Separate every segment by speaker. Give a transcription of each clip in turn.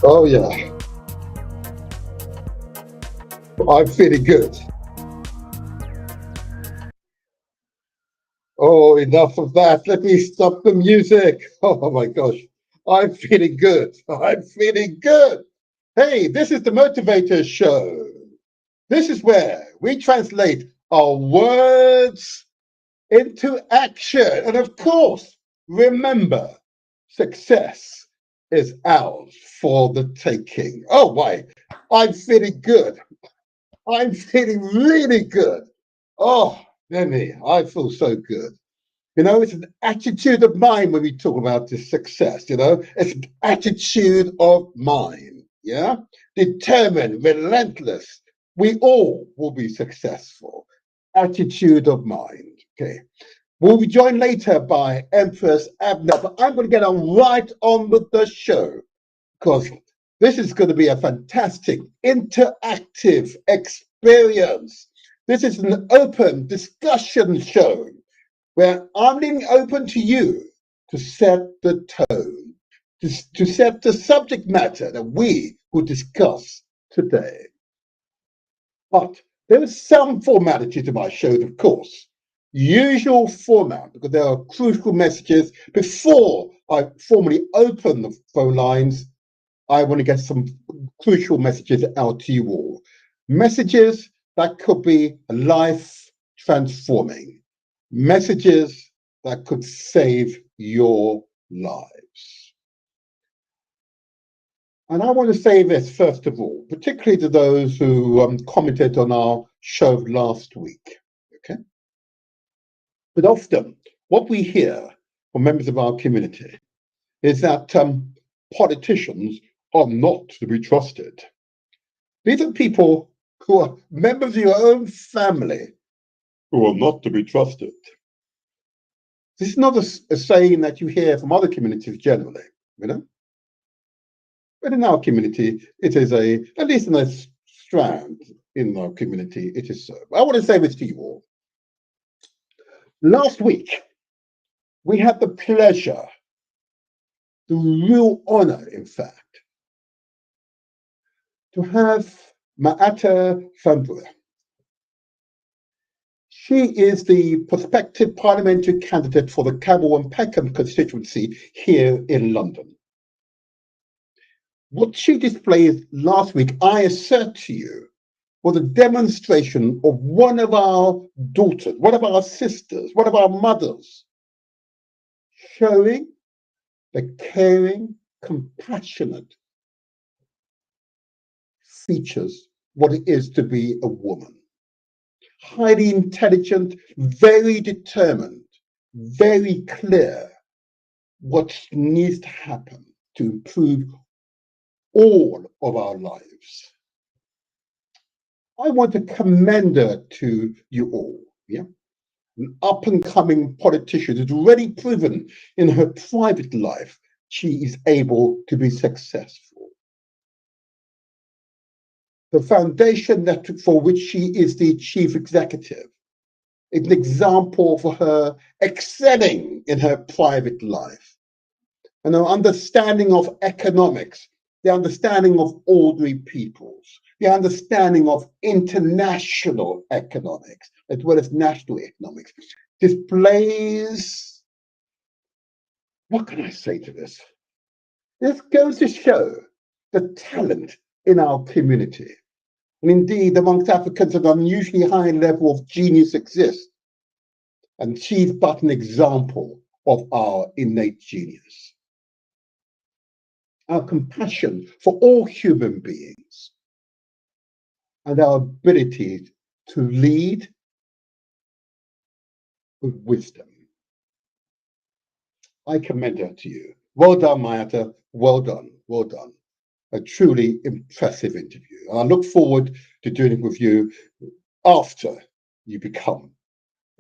Speaker 1: Oh yeah, I'm feeling good. Oh, enough of that. Let me stop the music. Oh my gosh, I'm feeling good. I'm feeling good. Hey, this is the Motivator Show. This is where we translate our words into action. And of course, remember, success is ours for the taking. Oh my, I'm feeling good. I'm feeling really good. Oh, Lenny, I feel so good. You know, it's an attitude of mind when we talk about this success, you know, it's an attitude of mind. Yeah. Determined, relentless. We all will be successful. Attitude of mind. Okay. We'll be joined later by Empress Abner, but I'm going to get on right on with the show because this is going to be a fantastic interactive experience. This is an open discussion show where I'm leaving open to you to set the tone, to set the subject matter that we will discuss today. But there is some formality to my show, of course. usual format, because there are crucial messages. Before I formally open the phone lines, I want to get some crucial messages out to you all. Messages that could be life transforming. Messages that could save your lives. And I want to say this first of all, particularly to those who commented on our show last week. Okay. But often, what we hear from members of our community is that politicians are not to be trusted. These are people who are members of your own family who are not to be trusted. This is not a saying that you hear from other communities generally, you know. But in our community, it is at least in a strand in our community, it is so. I want to say this to you all. Last week, we had the pleasure, the real honor, in fact, to have Maata Fambua. She is the prospective parliamentary candidate for the Camberwell and Peckham constituency here in London. What she displayed last week, I assert to you, was a demonstration of one of our daughters, one of our sisters, one of our mothers, showing the caring, compassionate features, what it is to be a woman. Highly intelligent, very determined, very clear what needs to happen to improve all of our lives. I want to commend her to you all. Yeah, an up-and-coming politician who's already proven in her private life she is able to be successful. The foundation for which she is the chief executive is an example for her excelling in her private life and her understanding of economics, the understanding of ordinary peoples, the understanding of international economics, as well as national economics, displays, what can I say to this? This goes to show the talent in our community. And indeed, amongst Africans, an unusually high level of genius exists. And she's but an example of our innate genius. Our compassion for all human beings and our ability to lead with wisdom. I commend her to you. Well done, Maata. Well done. Well done. A truly impressive interview. I look forward to doing it with you after you become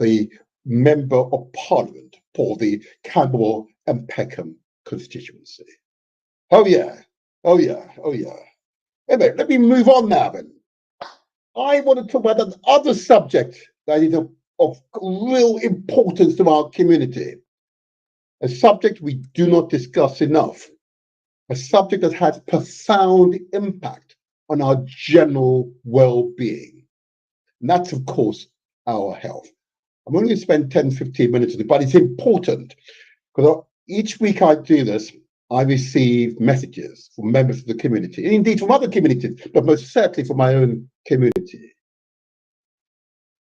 Speaker 1: the Member of Parliament for the Camberwell and Peckham constituency. Oh yeah, oh yeah, oh yeah. Anyway, let me move on now then. I want to talk about another subject that is of real importance to our community. A subject we do not discuss enough. A subject that has profound impact on our general well-being. And that's, of course, our health. I'm only going to spend 10, 15 minutes on it, but it's important because each week I do this, I receive messages from members of the community, and indeed from other communities, but most certainly from my own community.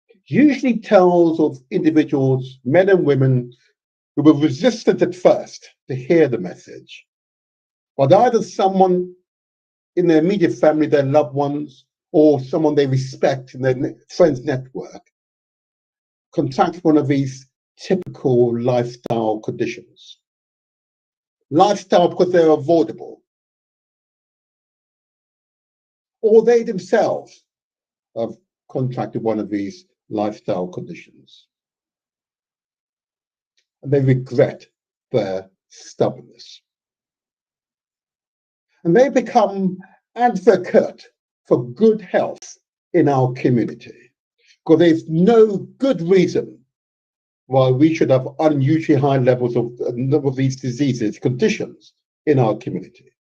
Speaker 1: It usually tells of individuals, men and women, who were resistant at first to hear the message, but either someone in their immediate family, their loved ones, or someone they respect in their friends' network, contract one of these typical lifestyle conditions. Lifestyle because they're avoidable, or they themselves have contracted one of these lifestyle conditions. And they regret their stubbornness. And they become advocate for good health in our community, because there's no good reason why we should have unusually high levels of a number of these diseases, conditions in our community.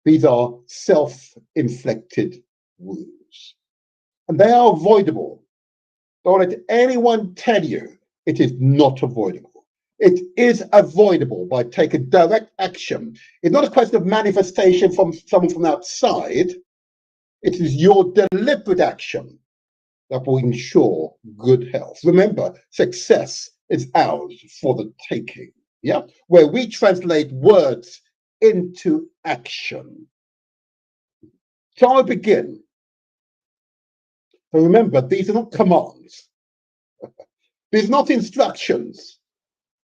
Speaker 1: These are self-inflicted wounds, and they are avoidable. Don't let anyone tell you it is not avoidable. It is avoidable by taking direct action. It's not a question of manifestation from someone from outside. It is your deliberate action that will ensure good health. Remember, success is ours for the taking. Yeah, where we translate words into action. So I'll begin. So remember, these are not commands. These are not instructions.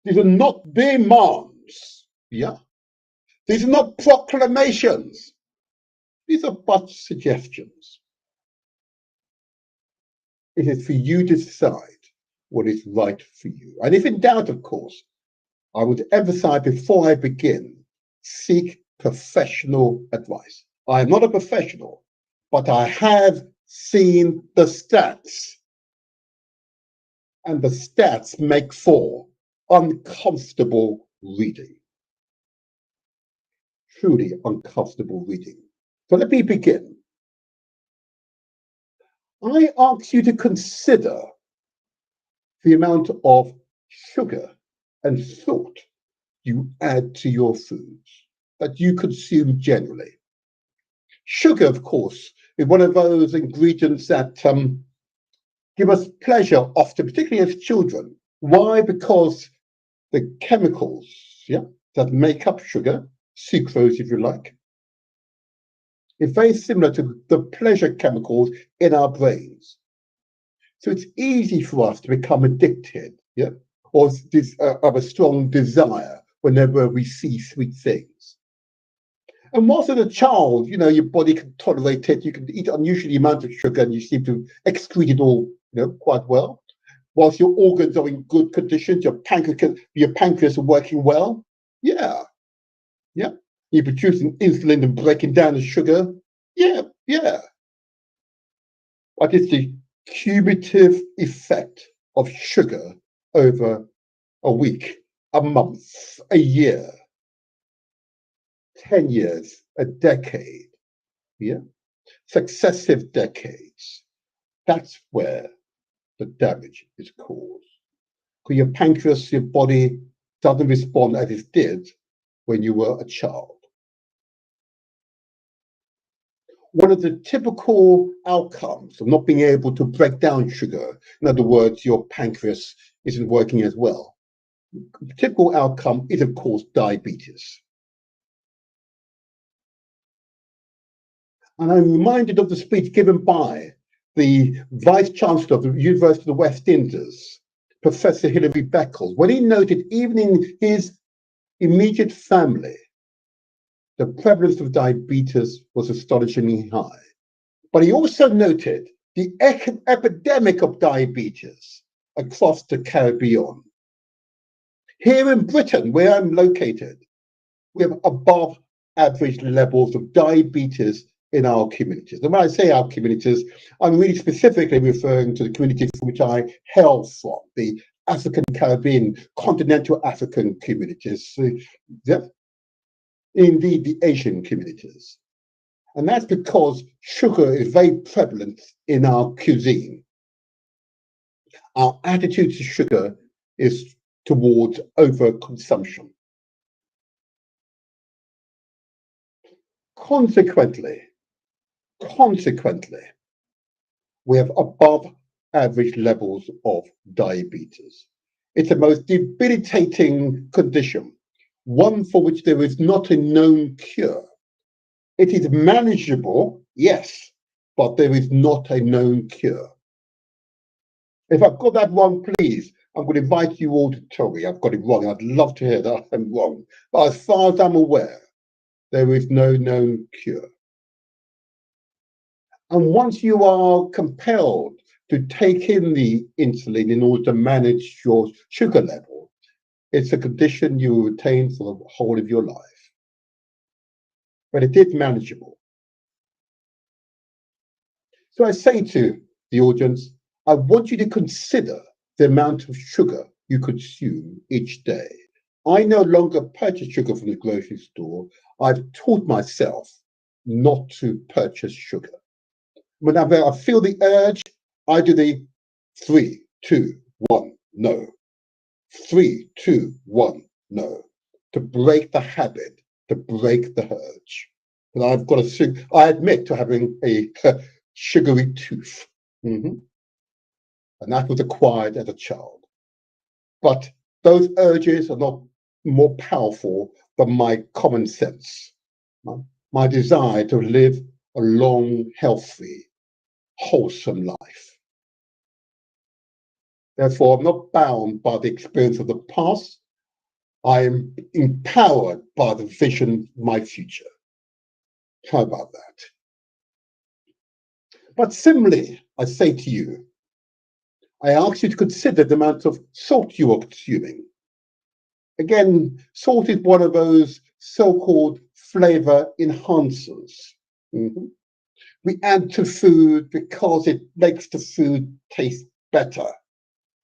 Speaker 1: These are not demands. Yeah. These are not proclamations. These are but suggestions. It is for you to decide what is right for you. And if in doubt, of course, I would emphasize before I begin, seek professional advice. I am not a professional, but I have seen the stats. And the stats make for uncomfortable reading. Truly uncomfortable reading. So let me begin. I ask you to consider the amount of sugar and salt you add to your foods that you consume generally. Sugar, of course, is one of those ingredients that give us pleasure often, particularly as children. Why? Because the chemicals, yeah, that make up sugar, sucrose if you like, is very similar to the pleasure chemicals in our brains. So it's easy for us to become addicted, yeah, or have a strong desire whenever we see sweet things. And whilst as a child, your body can tolerate it, you can eat unusually amount of sugar and you seem to excrete it all, quite well. Whilst your organs are in good conditions, your pancreas are working well. Yeah, yeah. You're producing insulin and breaking down the sugar. Yeah, yeah. But it's the cumulative effect of sugar over a week, a month, a year, 10 years, a decade, yeah, successive decades. That's where the damage is caused. Because your pancreas, your body doesn't respond as it did when you were a child. One of the typical outcomes of not being able to break down sugar, in other words, your pancreas isn't working as well. The typical outcome is, of course, diabetes. And I'm reminded of the speech given by the Vice Chancellor of the University of the West Indies, Professor Hilary Beckles, when he noted even in his immediate family, the prevalence of diabetes was astonishingly high. But he also noted the epidemic of diabetes across the Caribbean. Here in Britain, where I'm located, we have above average levels of diabetes in our communities. And when I say our communities, I'm really specifically referring to the communities from which I hail from, the African Caribbean, continental African communities, indeed the Asian communities. And that's because sugar is very prevalent in our cuisine. Our attitude to sugar is towards overconsumption. Consequently, we have above average levels of diabetes. It's the most debilitating condition, one for which there is not a known cure. It is manageable, yes, but there is not a known cure. If I've got that wrong, please, I'm going to invite you all to tell me I've got it wrong. I'd love to hear that I'm wrong. But as far as I'm aware, there is no known cure. And once you are compelled to take in the insulin in order to manage your sugar level, it's a condition you will retain for the whole of your life. But it is manageable. So I say to the audience, I want you to consider the amount of sugar you consume each day. I no longer purchase sugar from the grocery store. I've taught myself not to purchase sugar. Whenever I feel the urge, I do the 3, 2, 1, no. 3, 2, 1, no. To break the habit, to break the urge. And I've got I admit to having a sugary tooth. And that was acquired as a child. But those urges are not more powerful than my common sense, my desire to live a long, healthy, wholesome life. Therefore, I'm not bound by the experience of the past. I am empowered by the vision of my future. How about that? But similarly, I say to you, I ask you to consider the amount of salt you are consuming. Again, salt is one of those so-called flavor enhancers. We add to food because it makes the food taste better.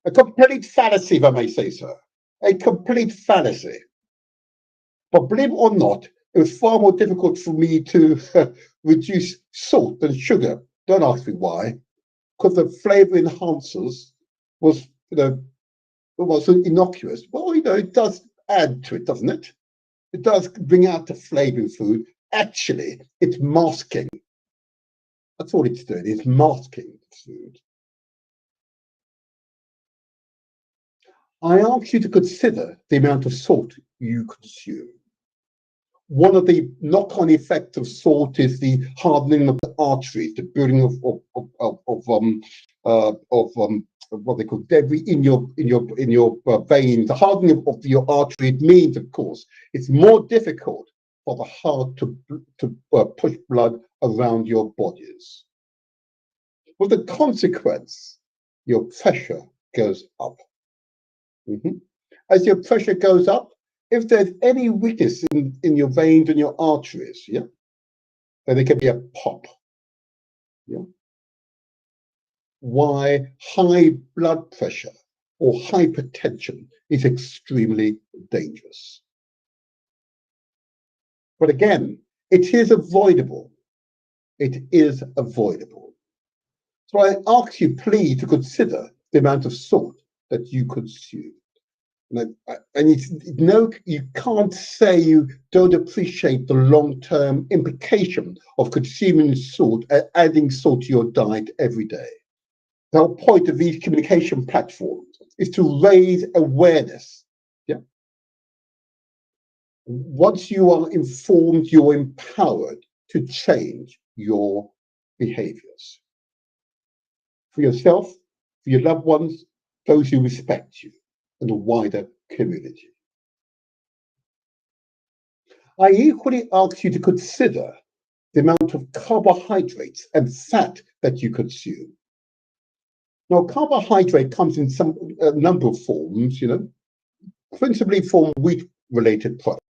Speaker 1: A complete fallacy, if I may say so. A complete fallacy. But believe it or not, it was far more difficult for me to reduce salt than sugar. Don't ask me why. Because the flavor enhancers was, was innocuous. Well, it does add to it, doesn't it? It does bring out the flavor in food. Actually, it's masking. That's all it's doing. It's masking food. I ask you to consider the amount of salt you consume. One of the knock-on effects of salt is the hardening of the arteries, the building of what they call debris in your veins. The hardening of your artery means, of course, it's more difficult for the heart to push blood around your bodies. With the consequence, your pressure goes up. As your pressure goes up, if there's any weakness in your veins and your arteries, then there can be a pop. Why high blood pressure or hypertension is extremely dangerous. But again, it is avoidable. It is avoidable. So I ask you, please, to consider the amount of salt that you consume. And you can't say you don't appreciate the long-term implication of consuming salt, adding salt to your diet every day. The whole point of these communication platforms is to raise awareness. Once you are informed, you're empowered to change your behaviors. For yourself, for your loved ones, those who respect you, and the wider community. I equally ask you to consider the amount of carbohydrates and fat that you consume. Now, carbohydrate comes in a number of forms, principally from wheat-related products.